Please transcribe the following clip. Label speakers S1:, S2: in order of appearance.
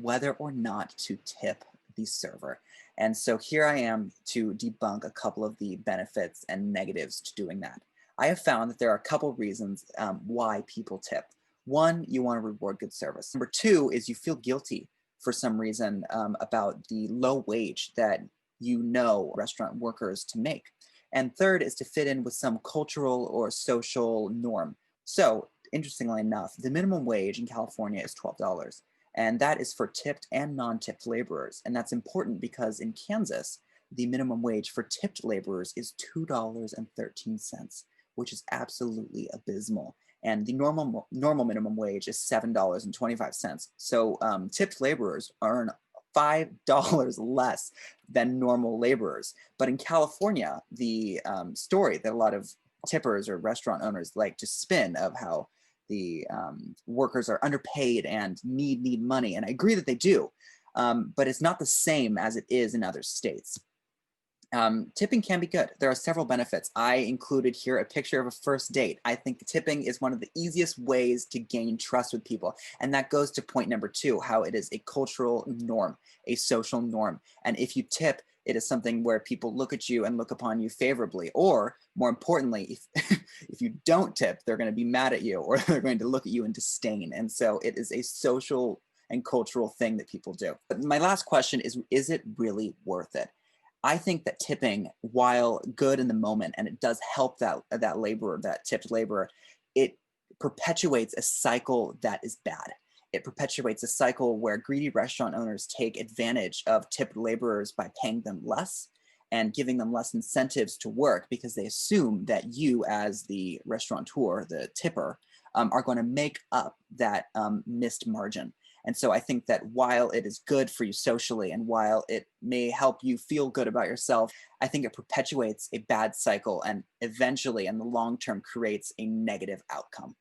S1: whether or not to tip the server. And so here I am to debunk a couple of the benefits and negatives to doing that. I have found that there are a couple reasons why people tip. One, you want to reward good service. Number two is you feel guilty for some reason about the low wage that you know restaurant workers to make. And third is to fit in with some cultural or social norm. So, interestingly enough, the minimum wage in California is $12, and that is for tipped and non-tipped laborers. And that's important because in Kansas, the minimum wage for tipped laborers is $2.13, which is absolutely abysmal. And the normal minimum wage is $7.25. So tipped laborers earn $5 less than normal laborers. But in California, the story that a lot of tippers or restaurant owners like to spin of how the workers are underpaid and need money, and I agree that they do, but it's not the same as it is in other states. Tipping can be good. There are several benefits. I included here a picture of a first date. I think tipping is one of the easiest ways to gain trust with people. And that goes to point number two, how it is a cultural norm, a social norm. And if you tip, it is something where people look at you and look upon you favorably. Or more importantly, if you don't tip, they're going to be mad at you or they're going to look at you in disdain. And so it is a social and cultural thing that people do. But my last question is it really worth it? I think that tipping, while good in the moment, and it does help that laborer, that tipped laborer, it perpetuates a cycle that is bad. It perpetuates a cycle where greedy restaurant owners take advantage of tipped laborers by paying them less and giving them less incentives to work because they assume that you, as the restaurateur, the tipper, are going to make up that missed margin. And so I think that while it is good for you socially and while it may help you feel good about yourself, I think it perpetuates a bad cycle and eventually in the long term creates a negative outcome.